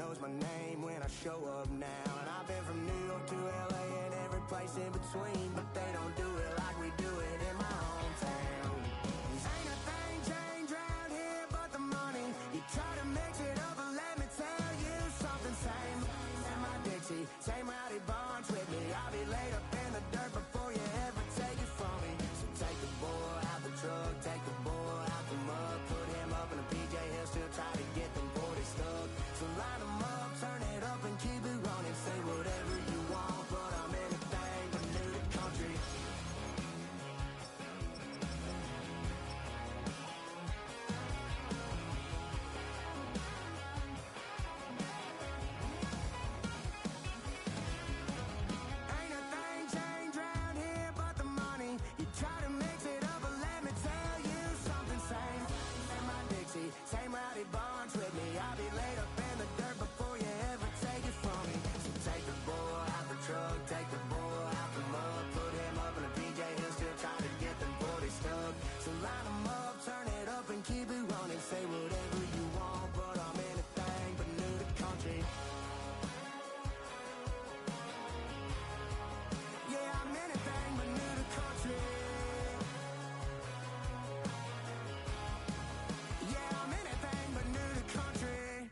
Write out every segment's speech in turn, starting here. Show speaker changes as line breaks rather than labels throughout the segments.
knows my name when I show up now. And I've been from New York to LA and every place in between, but they don't do it like we do it in my hometown. Ain't a thing changed around here but the money. You try to mix it up, but let me tell you something. Same in my Dixie, same rowdy bunch with me. I'll be laid up in the dirt before you ever take it from me. So take the boy out the truck, take the boy out the mud, put him up in a PJ, he'll still try to get them 40 stuck. So line them up, turn it up and keep it running. Say whatever you want, but I'm anything but new to country. Ain't a thing changed around here but the money. You try to mix it up, but let me tell you something. Same in my Dixie, same rowdy bunch with me. I'll be laid up in the dirt before you ever take it from me. So take the boy out the truck, take the boy out the mud, put him up in a PJ, he'll still try to get them 40 stuck. So line them up, turn it up and keep it running. Say whatever you want, but I'm anything but new to country. Yeah, I'm anything but new to country. Yeah, I'm anything but new to country.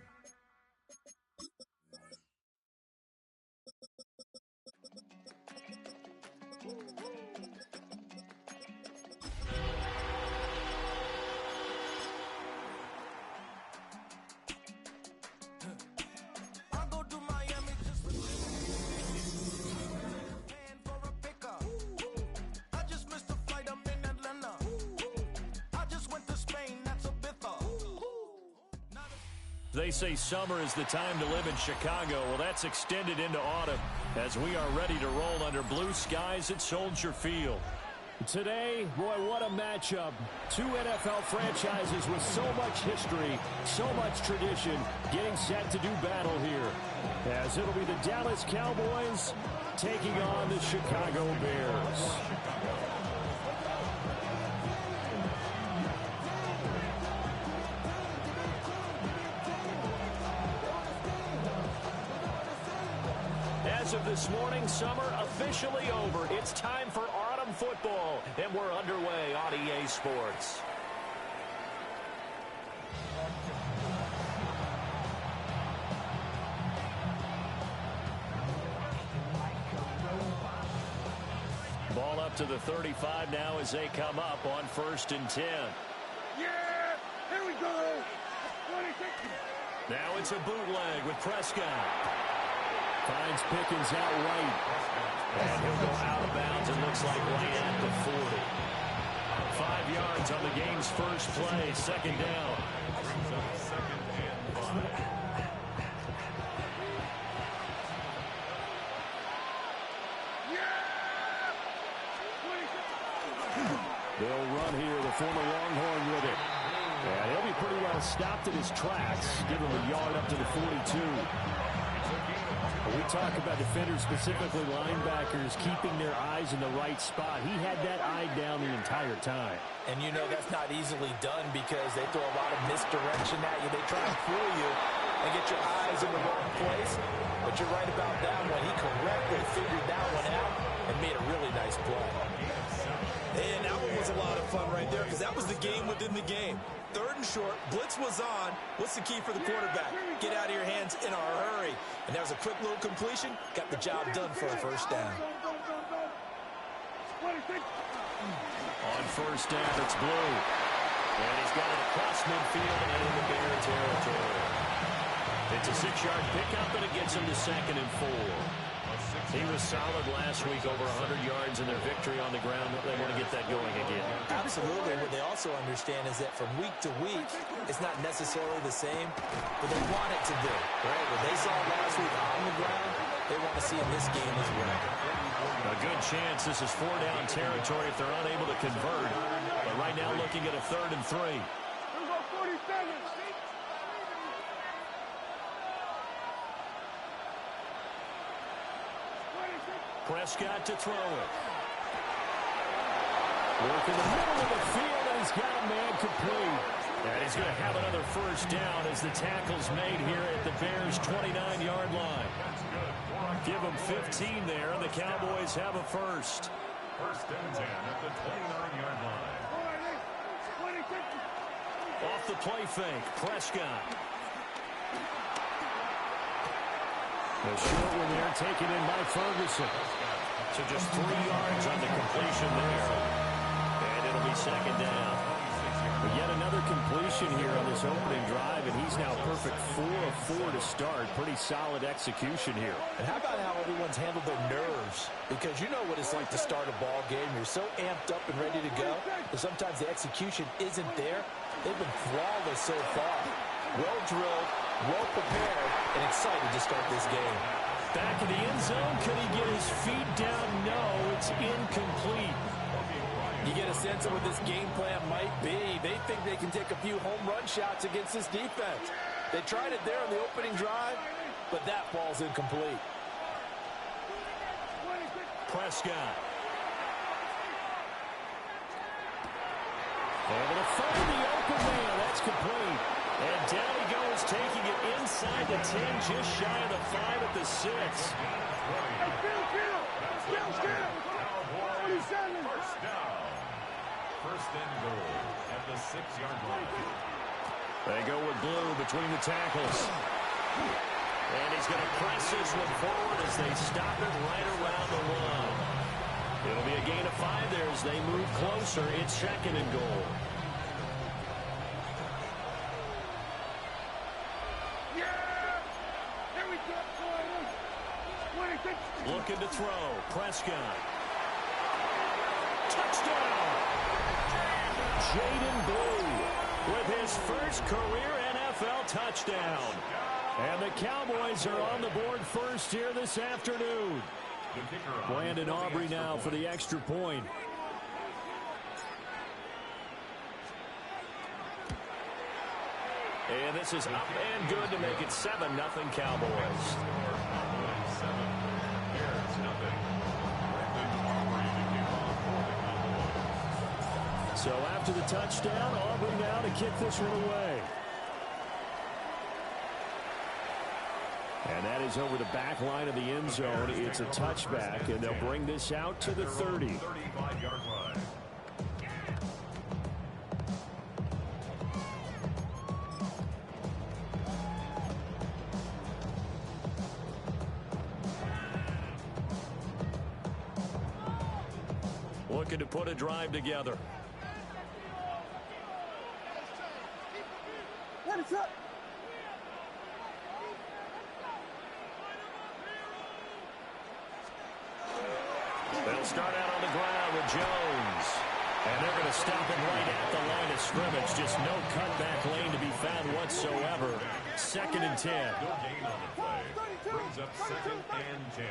I go to Miami just paying for a pickup. I just missed a flight, I'm in Atlanta. I just went to Spain, that's a bither.
They say summer is the time to live in Chicago. Well, that's extended into autumn as we are ready to roll under blue skies at Soldier Field.
Today, boy, what a matchup. Two NFL franchises with so much history, so much tradition, getting set to do battle here. As it'll be the Dallas Cowboys taking on the Chicago Bears.
As of this morning, summer officially over. It's time for autumn football, and we're underway on EA Sports. Ball up to the 35 now as they come up on 1st and 10.
Yeah, here we go. 26.
Now it's a bootleg with Prescott.
Finds Pickens out right.
And he'll go out of bounds, it looks like right at the 40. 5 yards on the game's first play, second down.
They'll run here, the former Longhorn with it. And he'll be pretty well stopped in his tracks. Give him a yard up to the 42. We talk about defenders, specifically linebackers, keeping their eyes in the right spot. He had that eye down the entire time.
And you know that's not easily done because they throw a lot of misdirection at you. They try and fool you and get your eyes in the wrong place. But you're right about that one. He correctly figured that one out and made a really nice play.
And that one was a lot of fun right there because that was the game within the game. 3rd and short, blitz was on. What's the key for the quarterback? Get out of your hands in a hurry. And that was a quick little completion. Got the job done for a first down.
On 1st down, it's Blue. And he's got it across midfield and into Bear territory. It's a 6-yard pickup, and it gets him to 2nd and 4. He was solid last week, over 100 yards in their victory on the ground. They want to get that going again.
Absolutely. What they also understand is that from week to week, it's not necessarily the same, but they want it to be. Right? What they saw last week on the ground, they want to see in this game as well.
A good chance this is 4-down territory if they're unable to convert. But right now looking at a 3rd and 3.
Here we go, 47.
Prescott to throw it.
Work in the middle of the field, and he's got a man complete. And he's going to have another first down as the tackle's made here at the Bears' 29-yard line. Give them 15 there, and the Cowboys have a first.
First and 10 at the 29-yard line.
Off the play fake, Prescott. The short one there taken in by Ferguson.
So just 3 yards on the completion there. And it'll be second down.
But yet another completion here on this opening drive, and he's now perfect 4 of 4 to start. Pretty solid execution here.
And how about how everyone's handled their nerves? Because you know what it's like to start a ball game. You're so amped up and ready to go, but sometimes the execution isn't there. They've been flawless so far. Well drilled, well prepared, and excited to start this game.
Back in the end zone, could he get his feet down? No, it's incomplete.
You get a sense of what this game plan might be. They think they can take a few home run shots against this defense. They tried it there on the opening drive, but that ball's incomplete.
Prescott. Able to find the open man. That's complete. And down he goes, taking it inside the 10, just shy of the 5 at the 6.
First down. First and goal at the 6-yard line.
They go with blue between the tackles.
And he's going to press this one forward as they stop it right around the line. It'll be a gain of 5 there as they move closer. It's second and goal. Looking to throw. Prescott. Touchdown!
Jaden Blue with his first career NFL touchdown. And the Cowboys are on the board first here this afternoon. Brandon Aubrey now for the extra point.
And this is up and good to make it 7-0 Cowboys.
So after the touchdown, Aubrey now to kick this one away. And that is over the back line of the end zone. It's a touchback, and they'll bring this out to the 30.
35-yard line.
Looking to put a drive together.
They'll start out on the ground with Jones.
And they're going to stop him right at the line of scrimmage. Just no cutback lane to be found whatsoever. Second and 10.
No gain on the play. Brings up second and 10.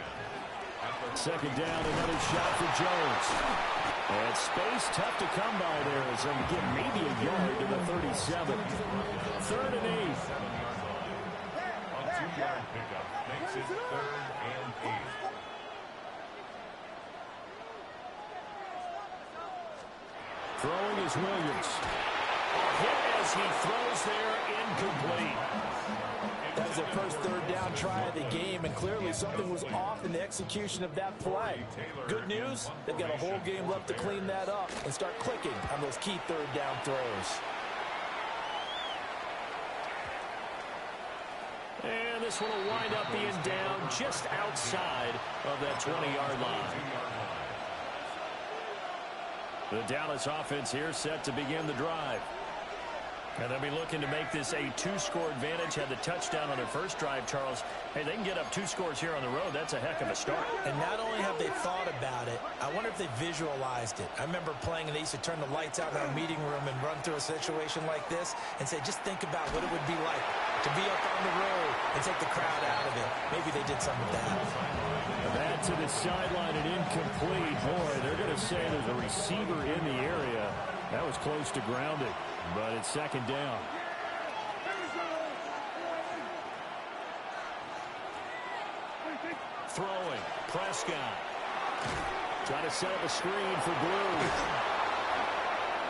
Second down, another shot for Jones. And space tough to come by there as they get maybe a yard to the 37. Third and 8.
A 2-yard pickup makes it 3rd and 8.
Throwing is Williams.
Hit as he throws there, incomplete.
That was their first third down try of the game, and clearly something was off in the execution of that play. Good news, they've got a whole game left to clean that up and start clicking on those key third down throws.
And this one will wind up being down just outside of that 20-yard line.
The Dallas offense here set to begin the drive. And they'll be looking to make this a 2-score advantage. Had the touchdown on their first drive, Charles. Hey, they can get up 2 scores here on the road. That's a heck of a start.
And not only have they thought about it, I wonder if they visualized it. I remember playing, and they used to turn the lights out in our meeting room and run through a situation like this and say, just think about what it would be like to be up on the road and take the crowd out of it. Maybe they did something with that.
That to the sideline and incomplete. Boy, they're going to say there's a receiver in the area. That was close to grounding, but it's second down.
Throwing, Prescott.
Trying to set up a screen for Blue.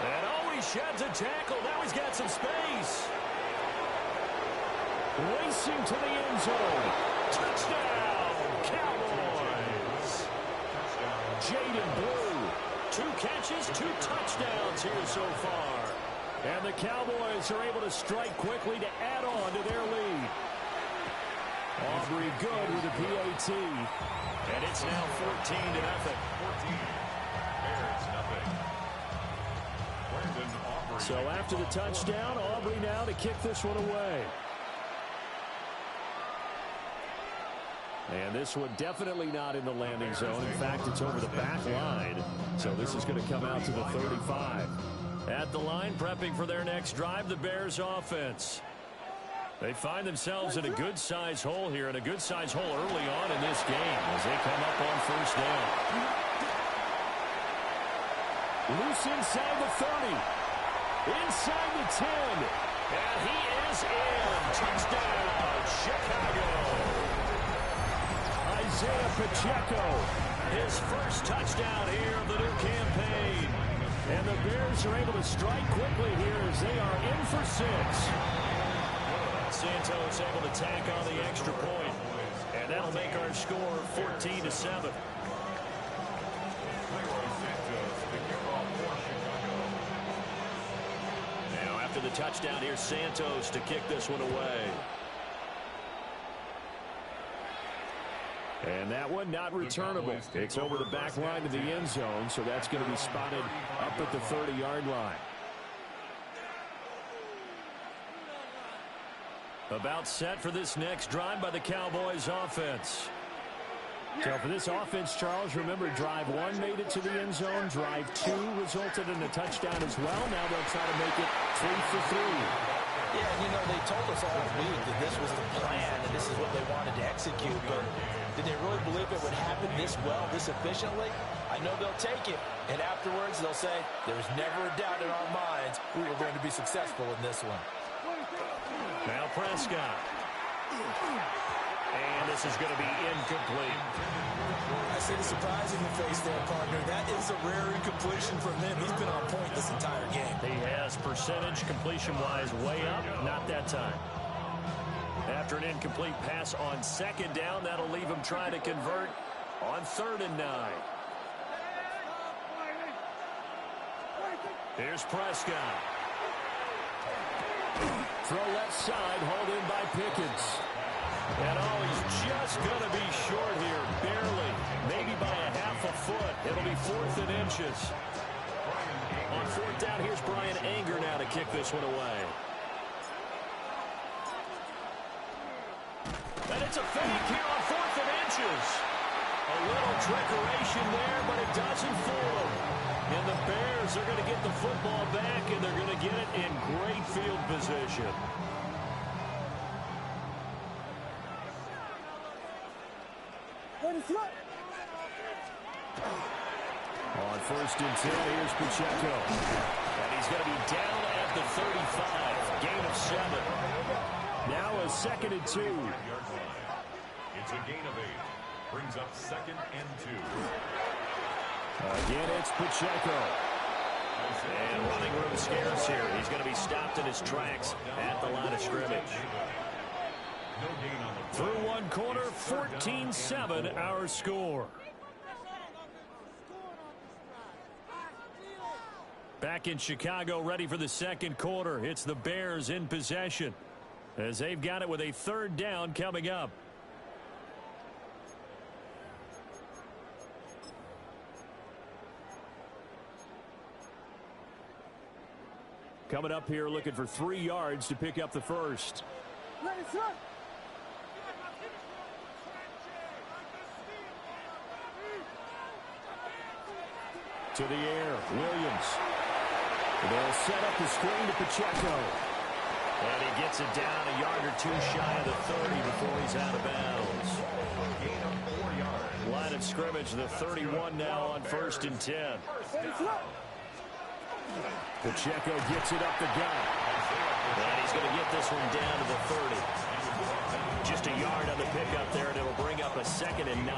And oh, he sheds a tackle. Now he's got some space. Racing to the end zone. Touchdown, Cowboys. Jaden Blue. 2 catches, 2 touchdowns here so far. And the Cowboys are able to strike quickly to add on to their lead. Aubrey good with a PAT. And it's now 14-0.
14. Bears nothing.
So after the touchdown, Aubrey now to kick this one away. And this one definitely not in the landing zone. In fact, it's over the back line. So this is going to come out to the 35.
At the line, prepping for their next drive, the Bears offense. They find themselves in a good-sized hole here, and a good-sized hole early on in this game as they come up on first down.
Loose inside the 30. Inside the 10.
And he is in. Touchdown, Chicago.
Isaiah Pacheco.
His first touchdown here of the new campaign.
And the Bears are able to strike quickly here as they are in for 6.
Santos able to tack on the extra point. And that'll make our score 14-7. Now after the touchdown, here's Santos to kick this one away.
And that one not returnable. It's over the back line to the end zone, so that's going to be spotted up at the 30-yard line.
About set for this next drive by the Cowboys offense.
So for this offense, Charles, remember drive 1 made it to the end zone. Drive 2 resulted in a touchdown as well. Now they'll try to make it 3 for 3.
Yeah, you know, they told us all week that this was the plan and this is what they wanted to execute, but did they really believe it would happen this well, this efficiently? I know they'll take it, and afterwards they'll say, there was never a doubt in our minds we were going to be successful in this one.
Now Prescott. And this is going to be incomplete.
I see the surprise in your face there, partner. That is a rare incompletion from him. He's been on point this entire game.
He has percentage completion-wise way up. Not that time. After an incomplete pass on second down, that'll leave him trying to convert on 3rd and 9. Here's Prescott.
Throw left side, hauled in by Pickens.
And he's just going to be short here, barely, maybe by a half a foot. It'll be 4th and inches. On 4th down, here's Brian Anger now to kick this one away. And it's a fake here on 4th and inches. A little trickeration there, but it doesn't fool them. And the Bears are going to get the football back, and they're going to get it in great field position.
On 1st and 10, here's Pacheco.
And he's going to be down at the 35. Gain of 7.
Now a 2nd and 2.
It's a gain of 8. Brings up 2nd and 2.
Again, it's Pacheco.
And running room scarce here. He's going to be stopped in his tracks at the line of scrimmage.
Through one quarter, 14-7 our score.
Back in Chicago, ready for the second quarter. It's the Bears in possession as they've got it with a 3rd down coming up.
Coming up here looking for 3 yards to pick up the first. To the air, Williams. They'll set up the screen to Pacheco.
And he gets it down a yard or 2 shy of the 30 before he's out of bounds.
Gain of 4 yards.
Line of scrimmage, the 31 now on 1st and 10.
Pacheco gets it up the gut.
And he's going to get this one down to the 30. Just a yard on the pickup there, and it'll bring up a 2nd and 9.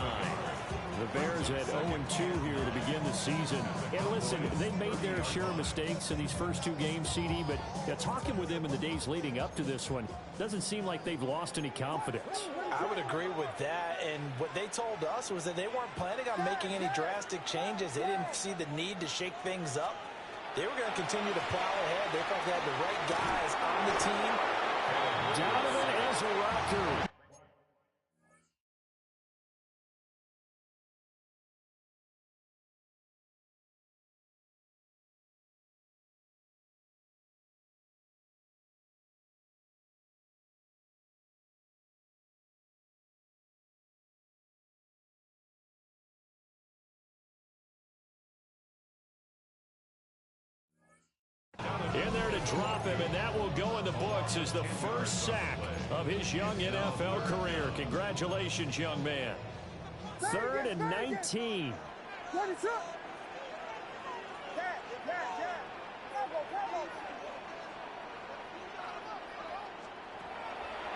The Bears at 0-2 here to begin the season. And listen, they made their share of mistakes in these first two games, CD, but talking with them in the days leading up to this one, doesn't seem like they've lost any confidence.
I would agree with that, and what they told us was that they weren't planning on making any drastic changes. They didn't see the need to shake things up. They were going to continue to plow ahead. They felt they had the right guys on the team.
Donovan as a rocker. In there to drop him, and that will go in the books as the first sack of his young NFL career. Congratulations, young man. 3rd and 19.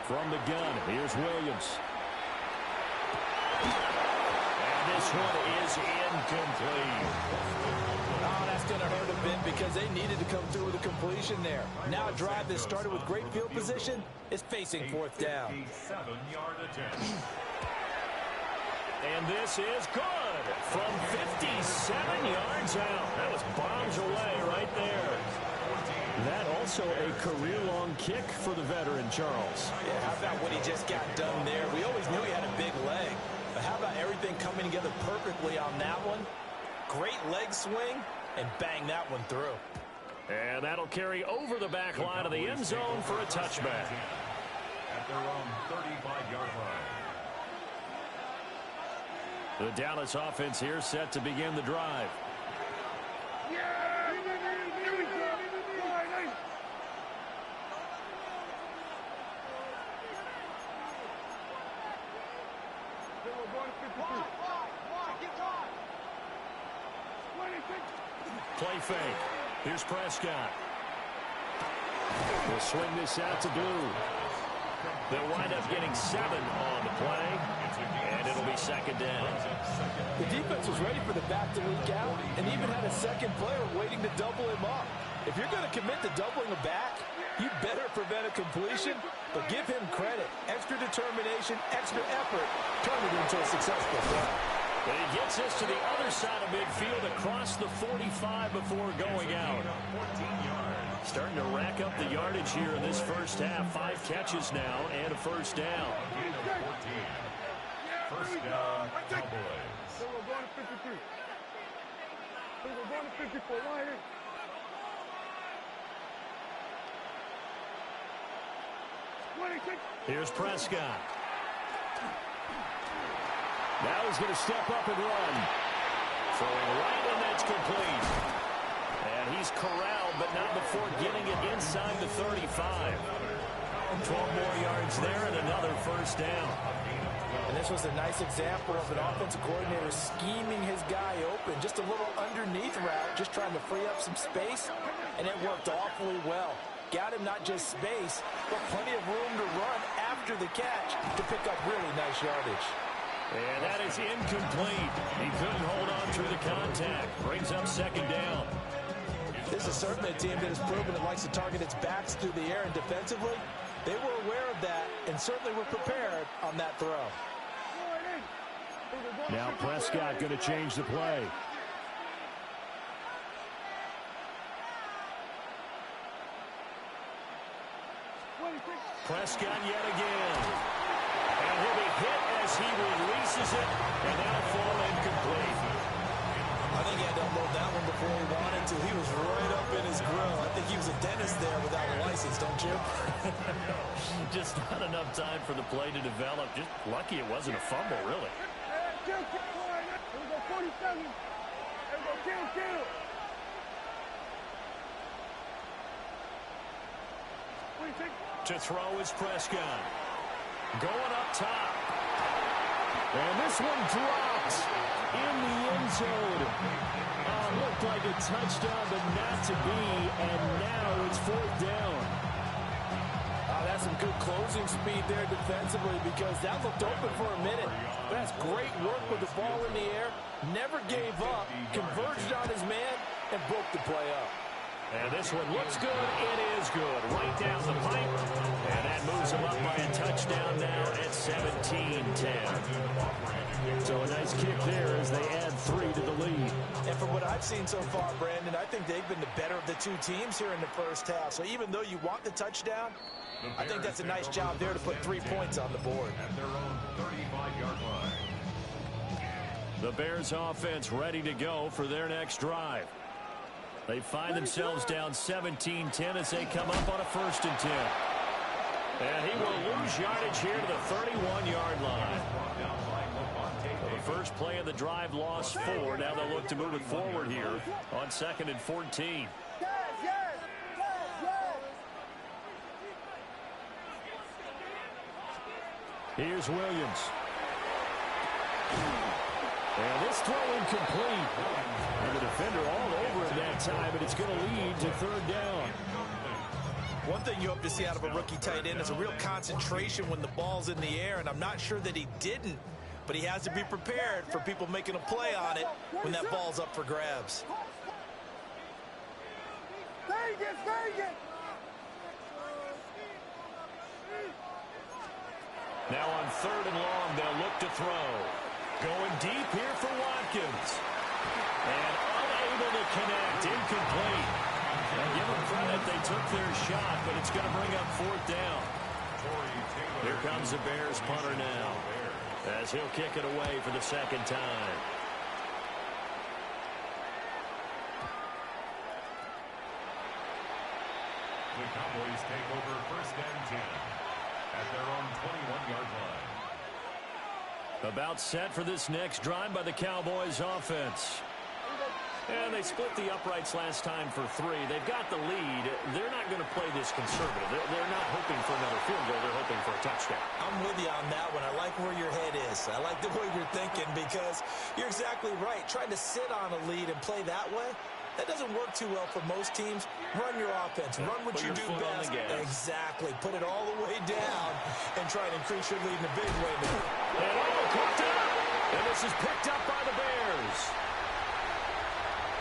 From the gun, here's Williams. And this one is incomplete.
Oh, that's going to hurt a bit because they needed to come through with a completion there. Now a drive that started with great field position is facing 4th down.
57-yard attempt.
And this is good from 57 yards out. That was bombs away right there. That also a career-long kick for the veteran, Charles.
Yeah, how about what he just got done there? We always knew he had a big leg. But how about everything coming together perfectly on that one? Great leg swing, and bang that one through.
And that'll carry over the back line of the end zone for a touchback.
At their own 35-yard line.
The Dallas offense here set to begin the drive. Play fake. Here's Prescott. We'll swing this out to Blue. They'll wind up getting 7 on the play, and it'll be 2nd down.
The defense was ready for the back to leak out and even had a second player waiting to double him up. If you're going to commit to doubling a back, you better prevent a completion, but give him credit. Extra determination, extra effort, turn it into a successful play.
But he gets this to the other side of midfield across the 45 before going out. Starting to rack up the yardage here in this first half. 5 catches now and a first down.
First down, Cowboys.
So we're going to 53. So we're going to 54. Line in.
Here's Prescott. Now he's going to step up and run. Throwing right, and that's complete. And he's corralled, but not before getting it inside the 35. 12 more yards there and another first down.
And this was a nice example of an offensive coordinator scheming his guy open. Just a little underneath route, just trying to free up some space, and it worked awfully well. Got him not just space, but plenty of room to run after the catch to pick up really nice yardage.
And that is incomplete. He couldn't hold on through the contact. Brings up 2nd down.
This is certainly a team that has proven it likes to target its backs through the air, and defensively, they were aware of that and certainly were prepared on that throw.
Now Prescott going to change the play. Prescott yet again. And he'll be hit as he releases it, and that'll fall incomplete.
I think he had to unload that one before he wanted to. He was right up in his grill. I think he was a dentist there without a license, don't you?
Just not enough time for the play to develop. Just lucky it wasn't a fumble, really.
Here we go, 47. Here we go, kill.
To throw is Prescott. Going up top. And this one dropped in the end zone. Looked like a touchdown, but not to be. And now it's 4th down.
That's some good closing speed. speed there defensively because that looked open for a minute. But that's great work with the ball in the air. Never gave up, converged on his man, and broke the play up.
And this one looks good. It is good. Right down the pipe. And that moves him up by a touchdown now at 17-10.
So a nice kick there as they add 3 to the lead.
And from what I've seen so far, Brandon, I think they've been the better of the two teams here in the first half. So even though you want the touchdown, I think that's a nice job there to put 3 points on the board.
At their own 35-yard line.
The Bears offense ready to go for their next drive. They find themselves down 17-10 as they come up on a 1st and 10. And he will lose yardage here to the 31-yard line. So the first play of the drive lost 4. Now they'll look to move it forward here on 2nd and 14.
Here's Williams. And this throw incomplete. And the defender all over him that time, but it's going to lead to 3rd down.
One thing you hope to see out of a rookie tight end is a real concentration when the ball's in the air, and I'm not sure that he didn't, but he has to be prepared for people making a play on it when that ball's up for grabs.
Now on 3rd and long, they'll look to throw. Going deep here for Watkins. And unable to connect. Incomplete. And give them credit, they took their shot, but it's going to bring up 4th down. Here comes the Bears punter now, as he'll kick it away for the 2nd time.
The Cowboys take over 1st and 10 at their own 21-yard line.
About set for this next drive by the Cowboys offense. And they split the uprights last time for 3. They've got the lead. They're not going to play this conservative. They're not hoping for another field goal. They're hoping for a touchdown.
I'm with you on that one. I like where your head is. I like the way you're thinking because you're exactly right. Trying to sit on a lead and play that way, that doesn't work too well for most teams. Run your offense. Run what you do best. Exactly. Put it all the way down and try and increase your lead in a big way.
And picked up. And this is picked up by the Bears.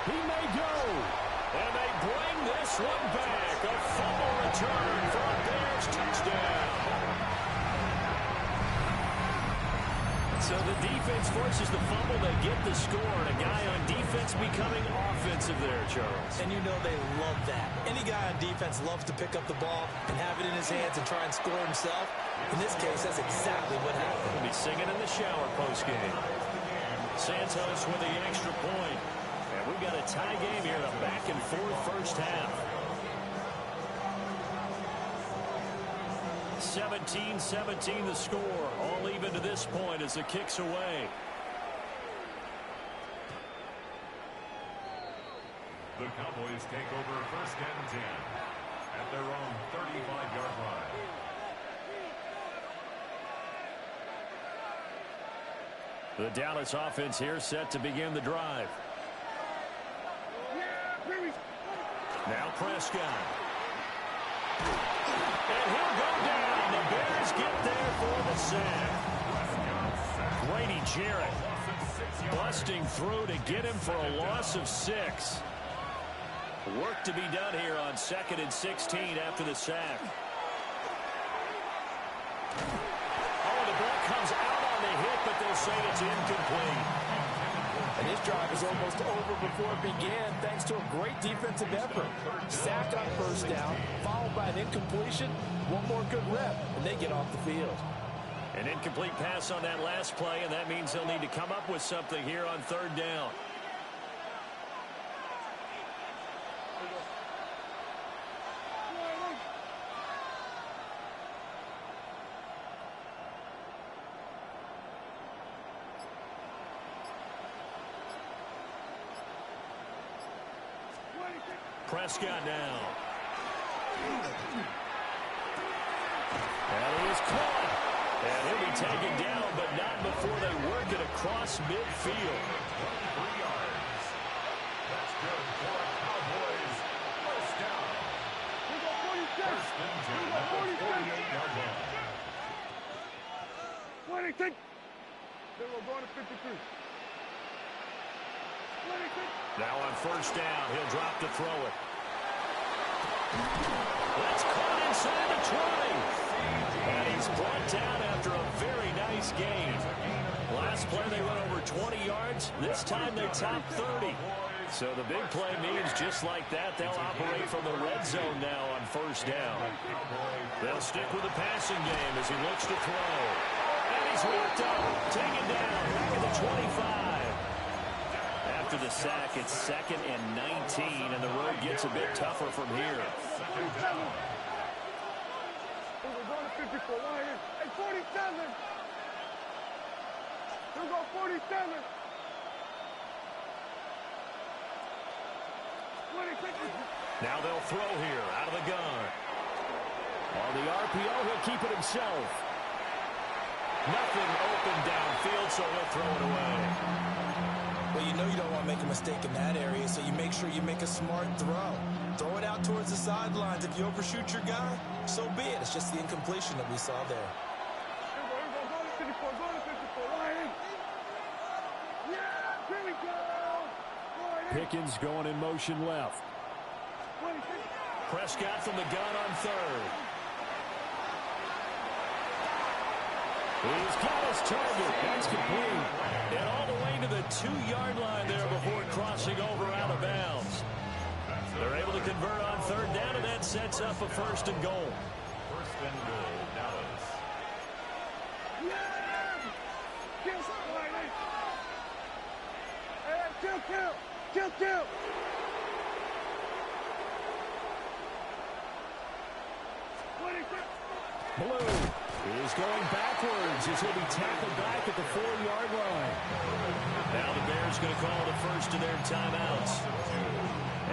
He may go. And they bring this one back. A fumble return for a Bears touchdown. So the defense forces the fumble. They get the score. And a guy on defense becoming offensive there, Charles.
And you know they love that. Any guy on defense loves to pick up the ball and have it in his hands and try and score himself. In this case, that's exactly what happened.
He'll be singing in the shower post-game. Santos with the extra point. And we've got a tie game here, a back-and-forth first half. 17-17 the score. All even to this point as the kick's away.
The Cowboys take over 1st and 10 at their own 35-yard line.
The Dallas offense here set to begin the drive. Now Prescott. And he'll go down. The Bears get there for the sack. Grady Jarrett busting through to get him for a loss of 6. Work to be done here on 2nd and 16 after the sack. Oh, the ball comes out on the hit, but they'll say it's incomplete.
And his drive is almost over before it began thanks to a great defensive effort. Sack on 1st down, followed by an incompletion. One more good rep, and they get off the field.
An incomplete pass on that last play, and that means they'll need to come up with something here on 3rd down. Prescott now. And he is caught. And he'll be taken down, but not before they work it across midfield.
3 yards. That's good for Cowboys. 1st down. 1st and 10 at the 48-yard line.
26. Then we're going to 53. 26.
Now on first down, he'll drop to throw it. That's caught inside the 20. And he's brought down after a very nice gain. Last play they went over 20 yards. This time they top 30. So the big play means just like that, they'll operate from the red zone now on first down. They'll stick with the passing game as he looks to throw. And he's whipped up, taken down, back at the 25. After the sack, it's 2nd and 19, and the road gets a bit tougher from here.
We're going to 54. Hey, 47. We'll go 47. 26.
Now they'll throw here out of the gun.
On the RPO, he'll keep it himself.
Nothing open downfield, so he'll throw it away.
Well, you know you don't want to make a mistake in that area, so you make sure you make a smart throw. Throw it out towards the sidelines. If you overshoot your guy, so be it. It's just the incompletion that we saw there.
Go to 54. Go to 54. Yeah, here we go.
Pickens going in motion left.
26.
Prescott from the gun on third.
He's got his target. That's complete.
And all the way to the 2-yard line there before crossing over out of bounds. They're able to convert on third down, and that sets up a 1st and goal.
1st and goal, Dallas.
Yeah! Kill somebody! Hey, kill! Kill, kill!
Blue is going backwards as he'll be tackled back at the 4-yard line.
Now the Bears going to call the first of their timeouts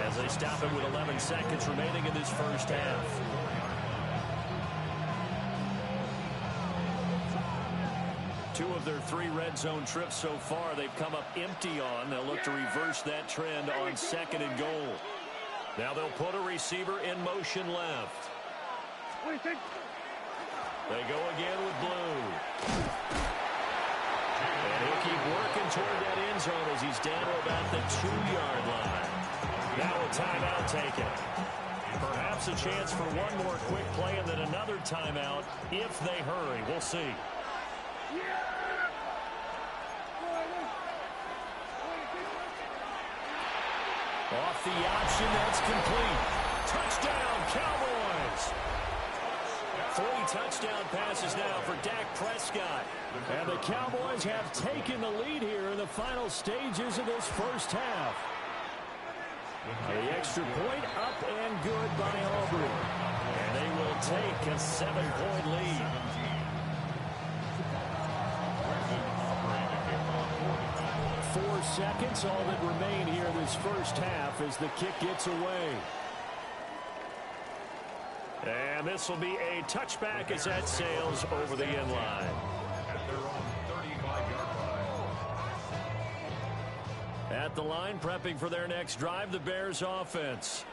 as they stop it with 11 seconds remaining in this first half. Two of their 3 red zone trips so far they've come up empty on. They'll look to reverse that trend on 2nd and goal. Now they'll put a receiver in motion left. They go again with Blue. And he'll keep working toward that end zone as he's down to about the 2-yard line. Now a timeout taken. Perhaps a chance for one more quick play and then another timeout if they hurry. We'll see. Off the option, that's complete. Touchdown, Cowboys! 3 touchdown passes now for Dak Prescott.
And the Cowboys have taken the lead here in the final stages of this first half. The extra point up and good by Aubrey.
And they will take a 7-point lead.
Four seconds, all that remain here this first half as the kick gets away.
And this will be a touchback as that sails over the end line.
At their own 35-yard line.
At the line, prepping for their next drive, the Bears offense.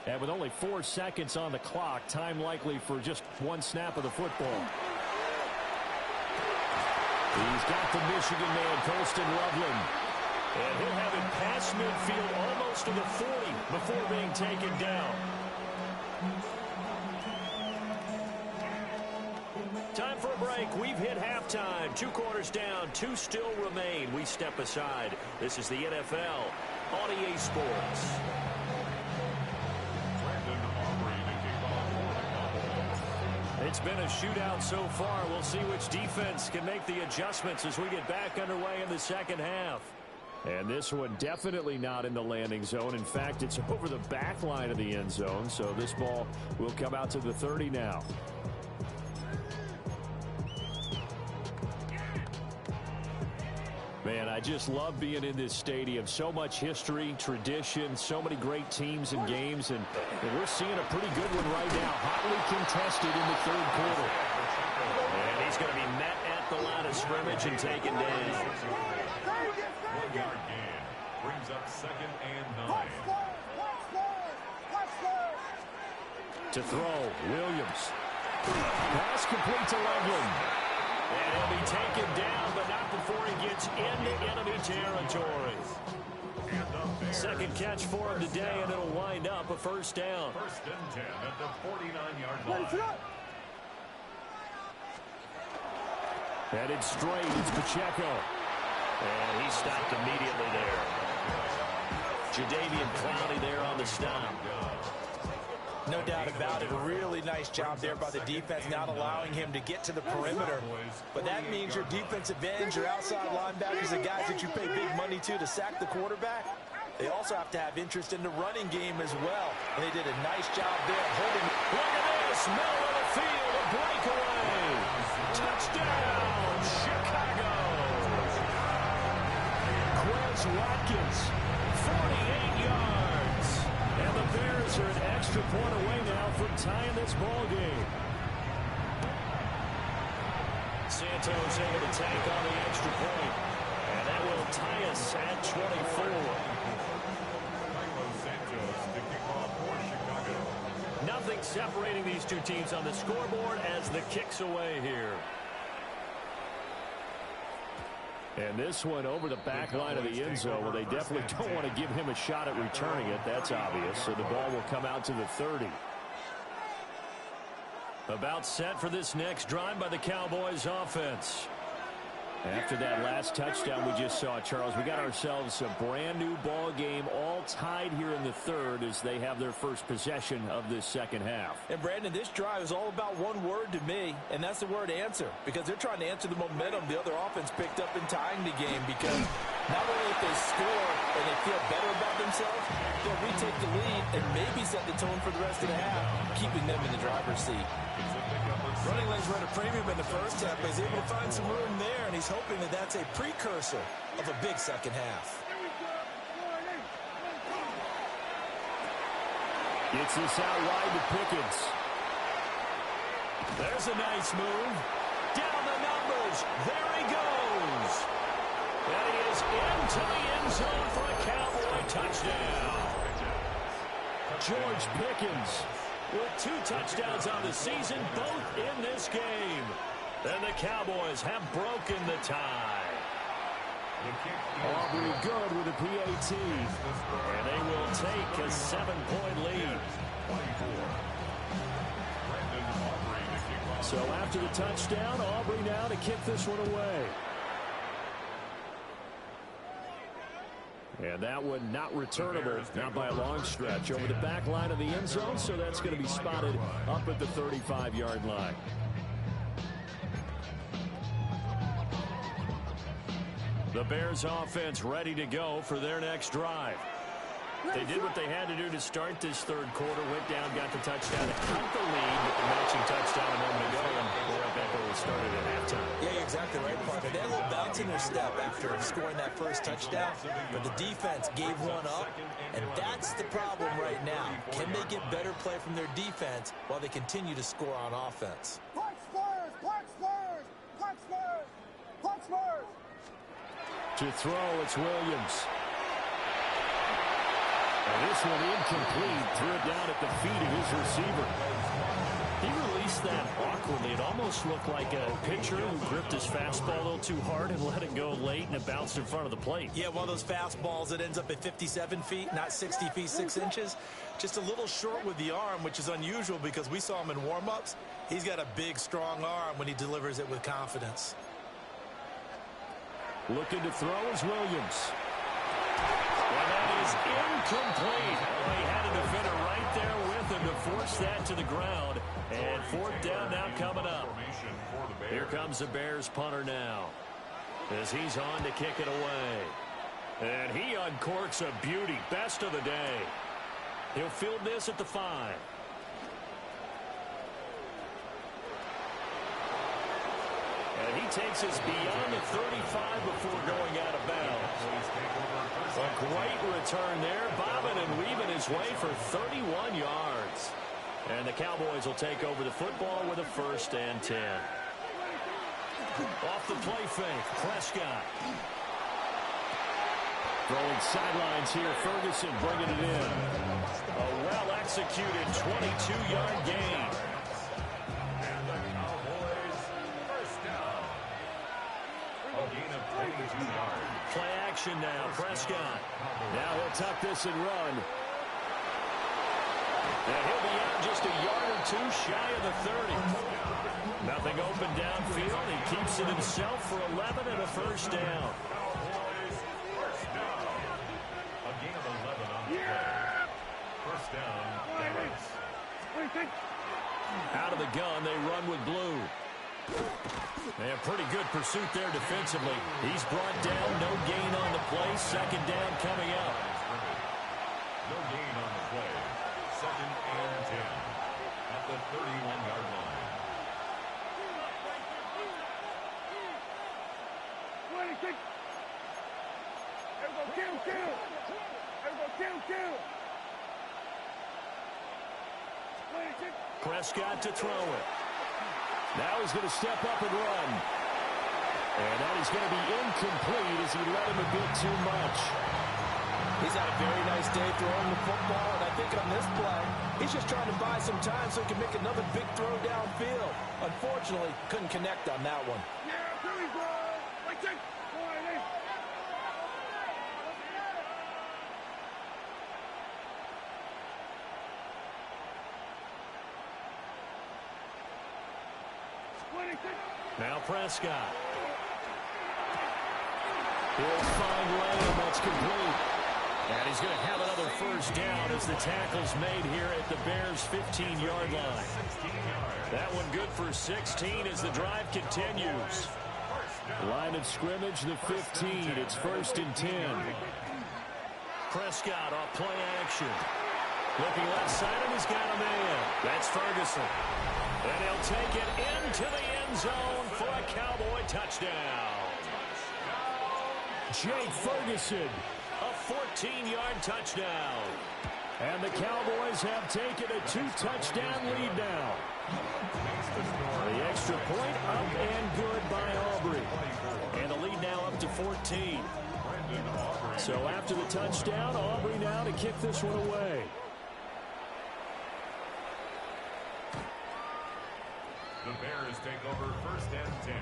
And with only 4 seconds on the clock, time likely for just one snap of the football. He's got the Michigan man, Colston Loveland.
And he'll have it past midfield almost to the 40 before being taken down. Time for a break. We've hit halftime. 2 quarters down, 2 still remain. We step aside. This is the NFL on EA Sports. It's been a shootout so far. We'll see which defense can make the adjustments as we get back underway in the second half.
And this one definitely not in the landing zone. In fact, it's over the back line of the end zone. So this ball will come out to the 30 now. Man, I just love being in this stadium. So much history, tradition, so many great teams and games. And we're seeing a pretty good one right now. Hotly contested in the third quarter.
And he's going to be met at the line of scrimmage and taken down.
1-yard gain brings up 2nd and 9.
To throw, Williams. Pass complete to Loveland.
And he'll be taken down, but not before he gets into enemy territory. Second catch for him today, and it'll wind up a first down.
First and 10 at the 49-yard line.
Headed straight, it's Pacheco.
And he stopped immediately there. Jadeveon Clowney there on the stop.
No doubt about it. A really nice job there by the defense, not allowing him to get to the perimeter. But that means your defensive ends, your outside linebackers, the guys that you pay big money to sack the quarterback, they also have to have interest in the running game as well. And they did a nice job there holding.
Look at this. Middle of the field, a breakaway. Touchdown, Chicago. Quez Watkins, 48 yards. And the Bears are an extra point away now from tying this ball game. Santos able to tank on the extra point. And that will tie us at 24. Nothing separating these two teams on the scoreboard as the kick's away here.
And this one over the back line of the end zone. Well, they definitely don't want to give him a shot at returning it. That's obvious. So the ball will come out to the 30.
About set for this next drive by the Cowboys offense.
After that last touchdown we just saw, Charles, we got ourselves a brand new ball game, all tied here in the third as they have their first possession of this second half.
And Brandon, this drive is all about one word to me, and that's the word answer, because they're trying to answer the momentum the other offense picked up in tying the game, because not only if they score and they feel better about themselves, they'll retake the lead and maybe set the tone for the rest of the half, keeping them in the driver's seat.
Running legs were at a premium in the first half, but he's able to find some room there, and he's hoping that that's a precursor of a big second half.
Gets this out wide to Pickens.
There's a nice move. Down the numbers. There he goes. And he is into the end zone for a Cowboy touchdown.
George Pickens
with 2 touchdowns on the season, both in this game. And the Cowboys have broken the tie.
Aubrey good with a PAT.
And they will take a 7-point lead.
So after the touchdown, Aubrey now to kick this one away. And that one not returnable, not by a long stretch, over the back line of the end zone, so that's going to be spotted up at the 35-yard line.
The Bears offense ready to go for their next drive. They did what they had to do to start this third quarter, went down, got the touchdown, and cut the lead with the matching touchdown a moment ago, and we're right back where we started at halftime.
Yeah, you're exactly right, partner. They had a little bounce in their step after scoring that first touchdown, but the defense gave one up, and that's the problem right now. Can they get better play from their defense while they continue to score on offense?
Punch Spurs! Punch Spurs! Punch Spurs! Punch Spurs!
To throw, it's Williams. And this one incomplete. Threw it down at the feet of his receiver.
He released that awkwardly. It almost looked like a pitcher who gripped his fastball a little too hard and let it go late, and it bounced in front of the plate.
Yeah, one of those fastballs that ends up at 57 feet, not 60 feet, 6 inches. Just a little short with the arm, which is unusual because we saw him in warm-ups. He's got a big, strong arm when he delivers it with confidence.
Looking to throw is Williams.
And that is incomplete. Well, he had a defender right there with him to force that to the ground. And 4th down now coming up. Here comes the Bears punter now as he's on to kick it away. And he uncorks a beauty. Best of the day. He'll field this at the 5. And he takes us beyond the 35 before going out of bounds. A great return there, bobbing and weaving his way for 31 yards. And the Cowboys will take over the football with a 1st and 10. Off the play fake, Prescott.
Throwing sidelines here, Ferguson bringing it in.
A well-executed 22-yard gain.
yards.
Play action now. Prescott.
Now he'll tuck this and run.
And he'll be out just a yard or two shy of the 30. Nothing open downfield. He keeps it himself for 11 and a first down.
Cowboys first down. A gain of 11 on the play. First down, Dallas.
Out of the gun, they run with blue. And pretty good pursuit there defensively. He's brought down, no gain on the play. Second down coming up.
No gain on the play. Second and 10 at the 31-yard line.
Prescott to throw it.
Now he's going to step up and run. And that is going to be incomplete as he let him a bit too much.
He's had a very nice day throwing the football, and I think on this play, he's just trying to buy some time so he can make another big throw downfield. Unfortunately, couldn't connect on that one.
Now Prescott.
He'll find lane. That's complete.
And he's going to have another first down as the tackle's made here at the Bears' 15-yard line. That one good for 16 as the drive continues.
Line of scrimmage, the 15. It's first and 10.
Prescott off play action. Looking left side, and he's got a man. That's Ferguson. And he'll take it into the end zone for a Cowboy touchdown.
Jake Ferguson.
A 14-yard touchdown.
And the Cowboys have taken a 2-touchdown lead now. The extra point up and good by Aubrey.
And the lead now up to 14.
So after the touchdown, Aubrey now to kick this one away.
The Bears take over first and 10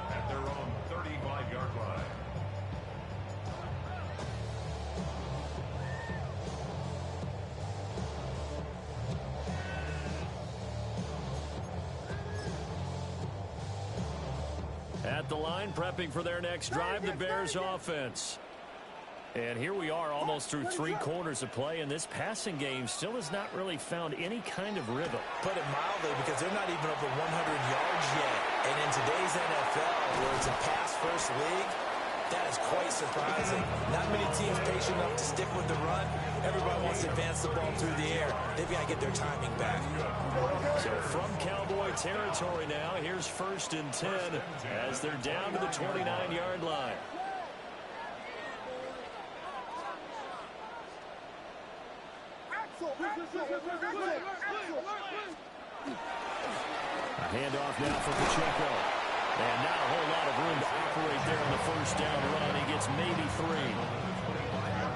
at their own 35-yard line.
At the line, prepping for their next drive, the Bears offense. And here we are almost through 3 quarters of play, and this passing game still has not really found any kind of rhythm.
Put it mildly, because they're not even over 100 yards yet. And in today's NFL, where it's a pass-first league, that is quite surprising. Not many teams patient enough to stick with the run. Everybody wants to advance the ball through the air. They've got to get their timing back.
So from Cowboy territory now, here's first and 10 as they're down to the 29-yard line.
A handoff now for Pacheco. And not a whole lot of room to operate there on the first down run. He gets maybe 3.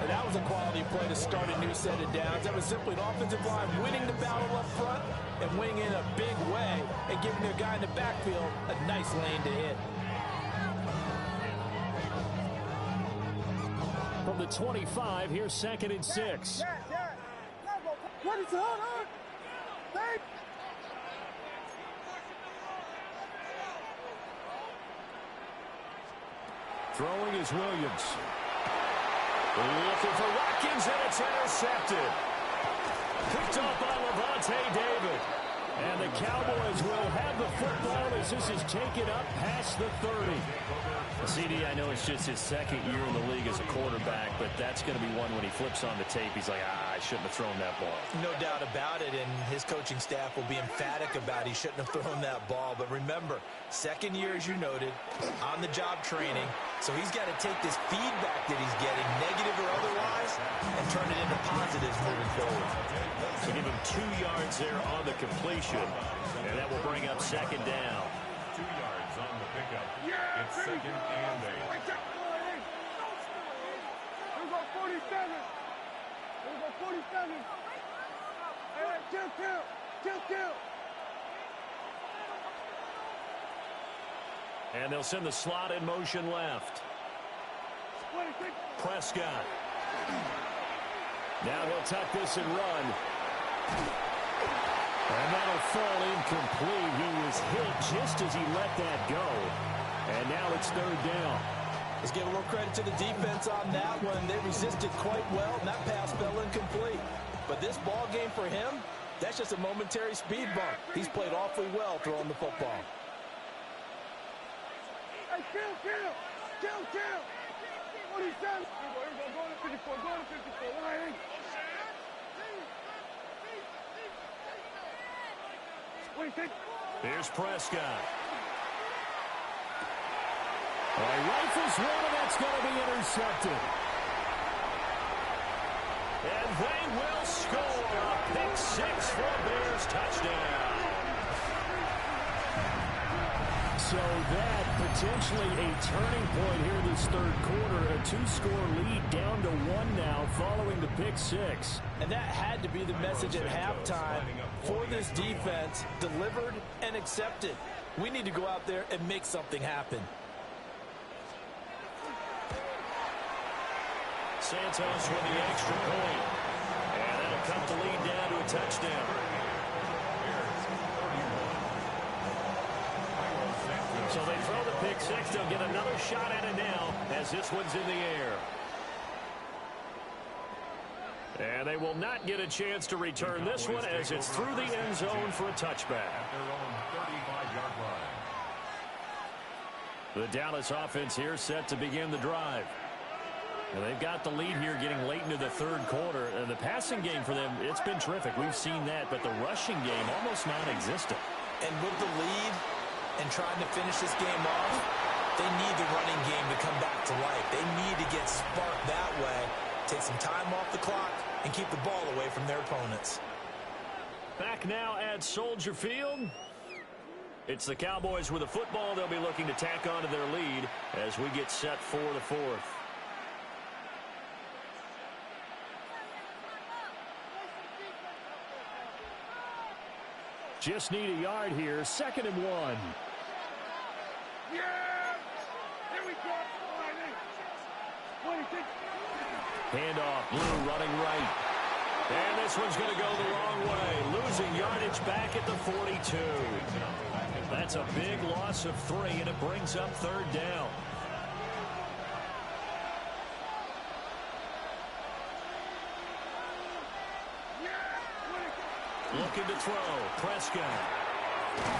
And that was a quality play to start a new set of downs. That was simply an offensive line winning the battle up front and winning in a big way and giving their guy in the backfield a nice lane to hit.
From the 25, here's second and 6. Throwing is Williams.
Looking for Watkins, and it's intercepted. Picked off by Levante David.
And the Cowboys will have the football as this is taken up past the 30.
CD, I know it's just his second year in the league as a quarterback, but that's going to be one when he flips on the tape. He's like, I shouldn't have thrown that ball.
No doubt about it, and his coaching staff will be emphatic about he shouldn't have thrown that ball. But remember, second year, as you noted, on-the-job training, so he's got to take this feedback that he's getting, negative or otherwise, and turn it into positives moving forward.
So give him 2 yards there on the completion, and that will bring up second down.
2 yards on the pickup. It's second and 8.
Here we go 47. Here we go 47. Hey, kill.
And they'll send the slot in motion left. Prescott.
Now he'll tuck this and run. And that'll fall incomplete. He was hit just as he let that go. And now it's third down.
Let's give a little credit to the defense on that one. They resisted quite well, and that pass fell incomplete. But this ball game for him, that's just a momentary speed bump. He's played awfully well throwing the football.
Hey, kill. 47. Go to 54, go to 54. Line.
Here's Prescott.
Rifles one, and that's going to be intercepted.
And they will score a pick six for a Bears touchdown.
So that potentially a turning point here this third quarter. A two-score lead down to one now following the pick six.
And that had to be the message at halftime for this defense, delivered and accepted. We need to go out there and make something happen.
Santos with the extra point. And that'll cut the lead down to a touchdown. So they throw the pick six. They'll get another shot at it now as this one's in the air. And they will not get a chance to return this one as it's through the end zone for a touchback.
At their own 35-yard line.
The Dallas offense here set to begin the drive. And they've got the lead here getting late into the third quarter. And the passing game for them, it's been terrific. We've seen that. But the rushing game almost non-existent.
And with the lead and trying to finish this game off, they need the running game to come back to life. They need to get sparked that way, take some time off the clock, and keep the ball away from their opponents.
Back now at Soldier Field. It's the Cowboys with the football. They'll be looking to tack on to their lead as we get set for the fourth.
Just need a yard here. 2nd and 1.
Yeah! Here we go.
Handoff, Blue running right. And this one's going to go the wrong way. Losing yardage back at the 42. That's a big loss of 3, and it brings up third down. Looking to throw. Prescott.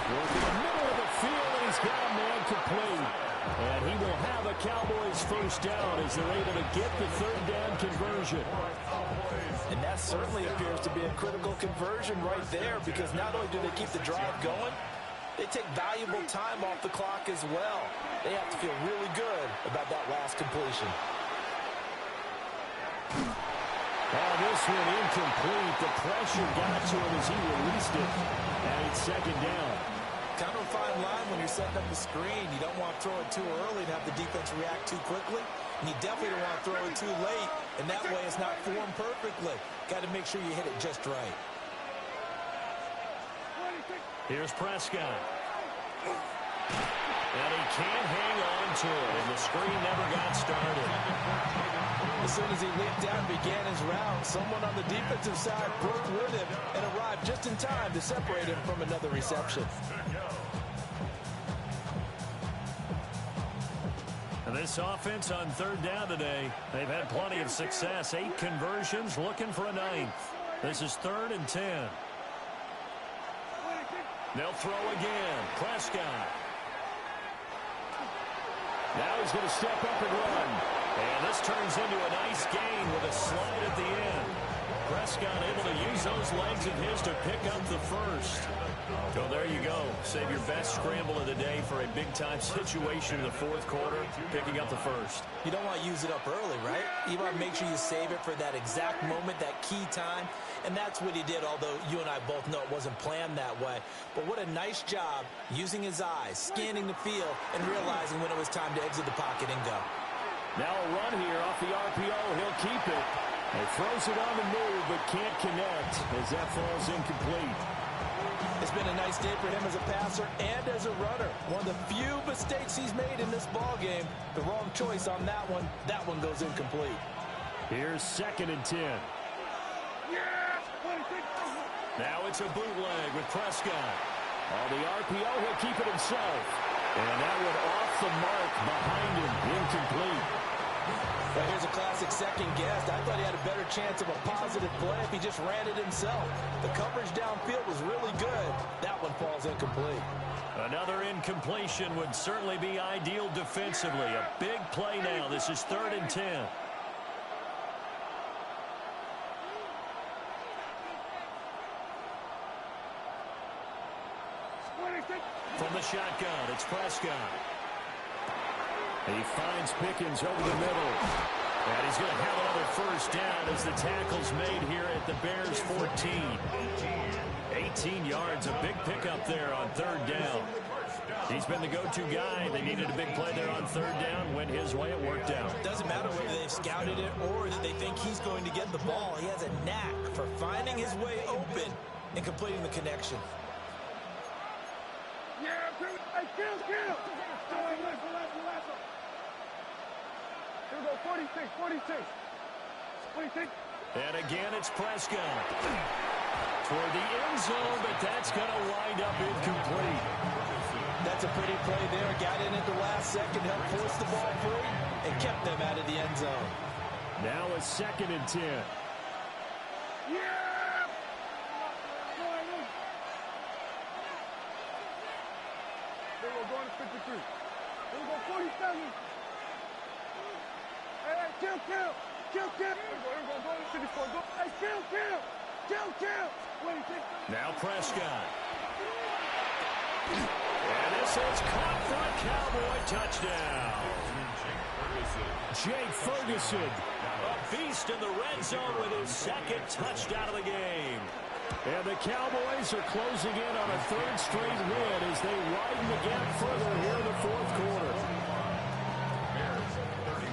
Working the middle of the field, and he's got a man complete. And he will have a Cowboys first down as they're able to get the third down conversion.
And that certainly appears to be a critical conversion right there, because not only do they keep the drive going, they take valuable time off the clock as well. They have to feel really good about that last completion.
Oh, this one incomplete. The pressure got to him as he released it. And it's 2nd down.
Kind of a fine line when you're setting up the screen. You don't want to throw it too early and have the defense react too quickly. And you definitely don't want to throw it too late. And that way it's not formed perfectly. Got to make sure you hit it just right.
Here's Prescott. And he can't hang on to it. And the screen never got started.
As soon as he leaped down and began his round, someone on the defensive side broke with him and arrived just in time to separate him from another reception.
And this offense on third down today, they've had plenty of success. 8 conversions, looking for a 9th. This is 3rd and 10. They'll throw again. Prescott.
Now he's going to step up and run.
And this turns into a nice gain with a slide at the end. Prescott able to use those legs of his to pick up the first. So there you go. Save your best scramble of the day for a big-time situation in the fourth quarter, picking up the first.
You don't want to use it up early, right? You want to make sure you save it for that exact moment, that key time. And that's what he did, although you and I both know it wasn't planned that way. But what a nice job using his eyes, scanning the field, and realizing when it was time to exit the pocket and go.
Now a run here off the RPO. He'll keep it. He throws it on the move, but can't connect as that falls incomplete.
It's been a nice day for him as a passer and as a runner. One of the few but mistakes he's made in this ball game. The wrong choice on that one. That one goes incomplete.
Here's 2nd and 10.
Now it's a bootleg with Prescott.
On the RPO, he'll keep it himself. And that one off the mark behind him. Incomplete.
Well, here's a classic second guess. I thought he had a better chance of a positive play if he just ran it himself. The coverage downfield was really good. That one falls incomplete.
Another incompletion would certainly be ideal defensively. A big play now. This is 3rd and 10. From the shotgun, it's Prescott.
He finds Pickens over the middle.
And he's going to have another first down as the tackle's made here at the Bears 14. 18 yards, a big pickup there on 3rd down. He's been the go-to guy. They needed a big play there on 3rd down. Went his way, it worked out.
Doesn't matter whether they've scouted it or that they think he's going to get the ball. He has a knack for finding his way open and completing the connection.
Kill! Here we go, 46.
And again, it's Prescott. Toward the end zone, but that's going to wind up incomplete.
That's a pretty play there. Got in at the last second, helped force the ball free, and kept them out of the end zone.
Now a 2nd and 10.
Going to 53. Here we go, 47. Hey, kill. Here we go, go to 54. Go. Hey, kill. 26.
Now Prescott. And this is caught for a Cowboy touchdown.
Jake Ferguson.
A beast in the red zone with his 2nd touchdown of the game.
And the Cowboys are closing in on a 3rd straight win as they widen the gap further here in the 4th quarter.
Bears 31.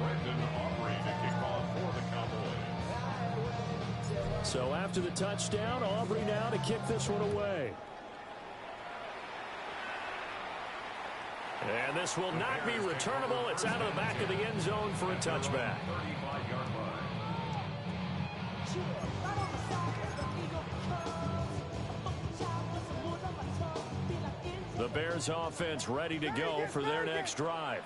Brendan Aubrey to kick off for the Cowboys.
So after the touchdown, Aubrey now to kick this one away.
And this will not be returnable. It's out of the back of the end zone for a touchback.
35-yard line.
The Bears offense ready to go for their next drive.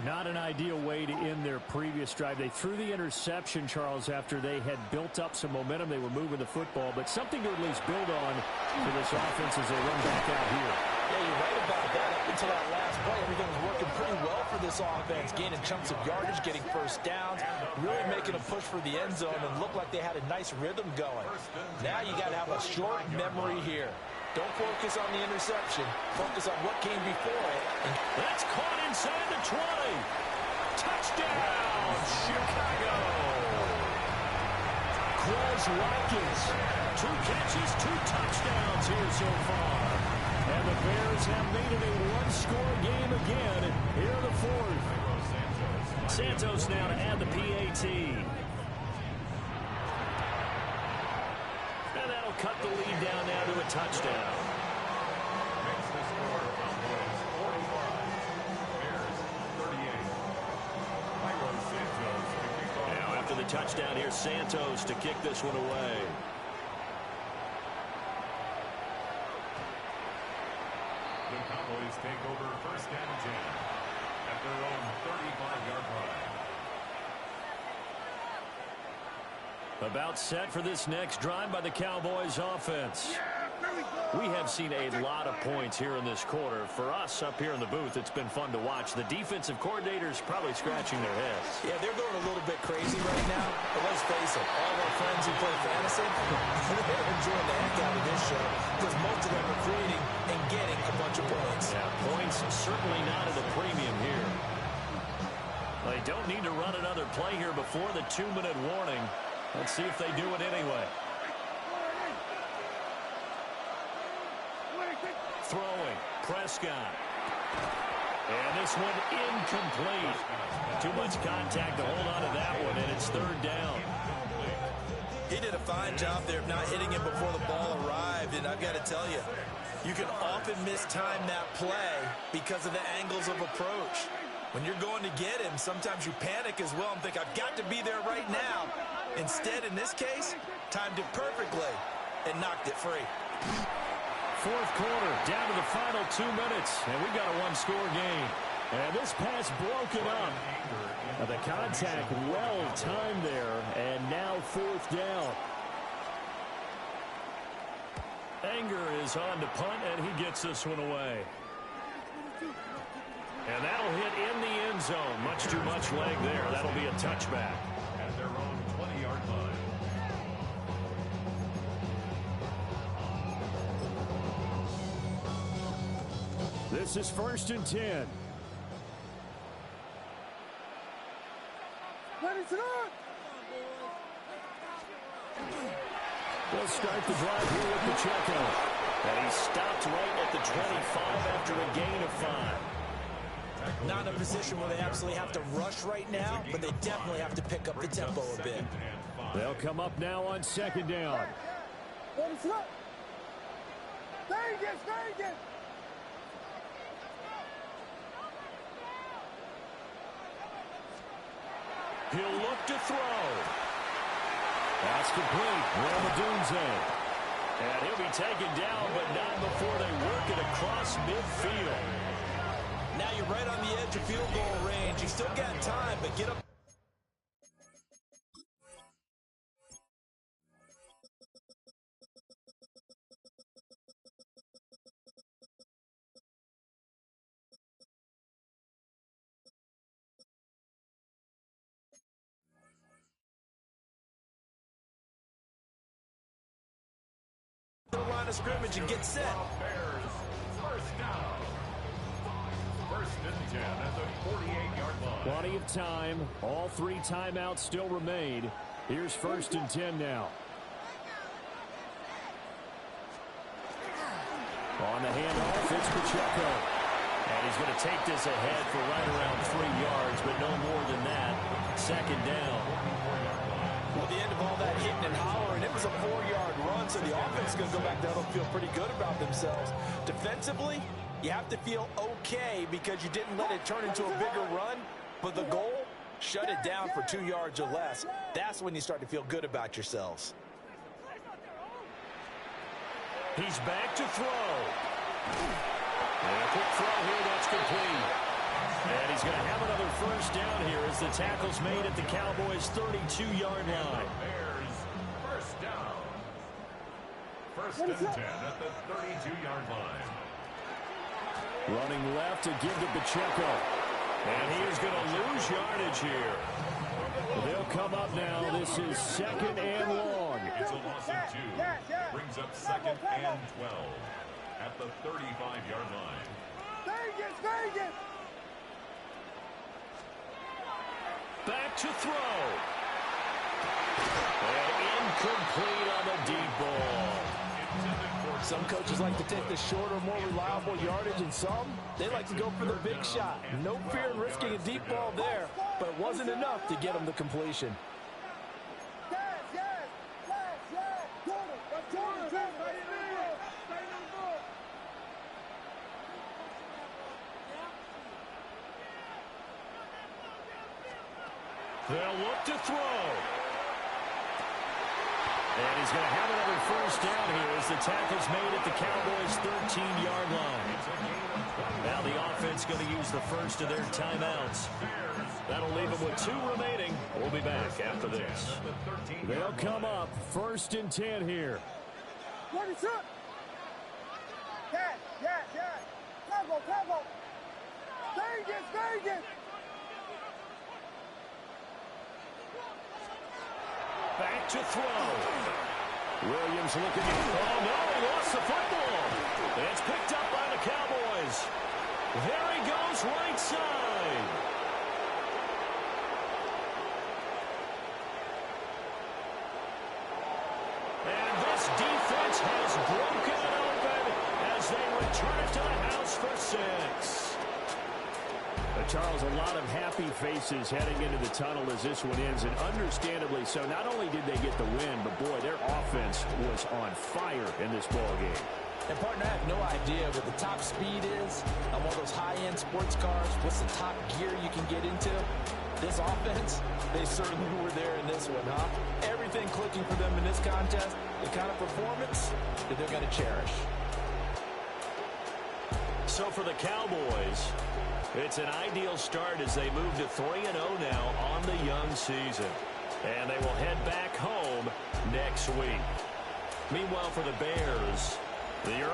Not an ideal way to end their previous drive. They threw the interception, Charles, after they had built up some momentum. They were moving the football, but something to at least build on for this offense as they run back out here.
Yeah, you're right about that. Up until that last play, everything was working pretty well for this offense, gaining chunks of yardage, getting first downs, really making a push for the end zone, and looked like they had a nice rhythm going. Now you got to have a short memory here. Don't focus on the interception. Focus on what came before it.
That's caught inside the 20. Touchdown, Chicago.
Quez Watkins.
2 catches, 2 touchdowns here so far.
And the Bears have made it a one-score game again here in the 4th.
Santos now to add the PAT. And that'll cut the lead down now to a touchdown.
Makes the score Cowboys 45. Bears 38. Myron Santos to kick off.
Now after the touchdown, here's Santos to kick this one away.
The Cowboys take over 1st and 10 at their own 35-yard line.
About set for this next drive by the Cowboys offense. We have seen a lot of points here in this quarter. For us up here in the booth, it's been fun to watch. The defensive coordinators probably scratching their heads.
Yeah, they're going a little bit crazy right now. But let's face it, all of our friends who play fantasy, they're enjoying the heck out of this show because most of them are creating and getting a bunch of points.
Yeah, points certainly not at a premium here. They don't need to run another play here before the 2-minute warning. Let's see if they do it anyway. Throwing, Prescott. And this one incomplete. Too much contact to hold on to that one, and it's 3rd down.
He did a fine job there of not hitting him before the ball arrived, and I've got to tell you, You can often mistime that play because of the angles of approach. When you're going to get him, sometimes you panic as well and think, I've got to be there right now. Instead, in this case, timed it perfectly and knocked it free.
Fourth quarter, down to the final 2 minutes, and we've got a one-score game. And this pass broken up. The contact well timed there, and now fourth down.
Anger is on to punt, and he gets this one away. And that'll hit in the end zone. Much too much leg there. That'll be a touchback.
At their own 20-yard line.
This is 1st and 10. They'll start the drive here with Pacheco.
And he stopped right at the 25 after a gain of 5.
Not in a position where they absolutely have to rush right now, but they definitely have to pick up the tempo a bit.
They'll come up now on 2nd down.
He'll look to throw.
That's complete. Ramadunze.
And he'll be taken down, but not before they work it across midfield.
Now you're right on the edge of field goal range. You still got time, but get up. The line of scrimmage and get set.
Bears, first down. 1st and 10 at the 48-yard line.
Plenty of time. All 3 timeouts still remain. Here's 1st and 10 now. On the handoff, it's Pacheco.
And he's going to take this ahead for right around 3 yards, but no more than that. 2nd down.
Well, the end of all that hitting and hollering, it was a 4-yard run, so the offense is going to go back down and feel pretty good about themselves. Defensively, you have to feel okay because you didn't let it turn into a bigger run, but the goal, shut it down for 2 yards or less. That's when you start to feel good about yourselves.
He's back to throw. And a quick throw here, that's complete. And he's going to have another first down here as the tackle's made at the Cowboys' 32-yard line.
Bears, first down. 1st and 10 at the 32-yard line.
Running left to give to Pacheco.
And he is going to lose yardage here.
They'll come up now. This is 2nd and long.
It's a loss of 2. Brings up 2nd and 12 at the 35-yard line.
Vegas!
Back to throw. And incomplete on the deep ball.
Some coaches like to take the shorter, more reliable yardage, and some, they like to go for the big shot. No fear in risking a deep ball there, but it wasn't enough to get them the completion.
They'll look to throw. And he's going to have another first down here as the tackle's made at the Cowboys' 13-yard line. Now the offense going to use the first of their timeouts. That'll leave them with 2 remaining. We'll be back after this.
They'll come up 1st and 10 here.
Vegas!
Back to throw.
Williams looking at.
Oh, no, he lost the football. It's picked up by the Cowboys. There he goes, right side. And this defense has broken it open as they return it to the house for 6.
Charles, a lot of happy faces heading into the tunnel as this one ends, and understandably so. Not only did they get the win, but boy, their offense was on fire in this ball game.
And, partner, I have no idea what the top speed is on one of those high-end sports cars. What's the top gear you can get into? This offense, they certainly were there in this one, huh? Everything clicking for them in this contest, the kind of performance that they're going to cherish.
So for the Cowboys, it's an ideal start as they move to 3-0 now on the young season. And they will head back home next week. Meanwhile, for the Bears, the early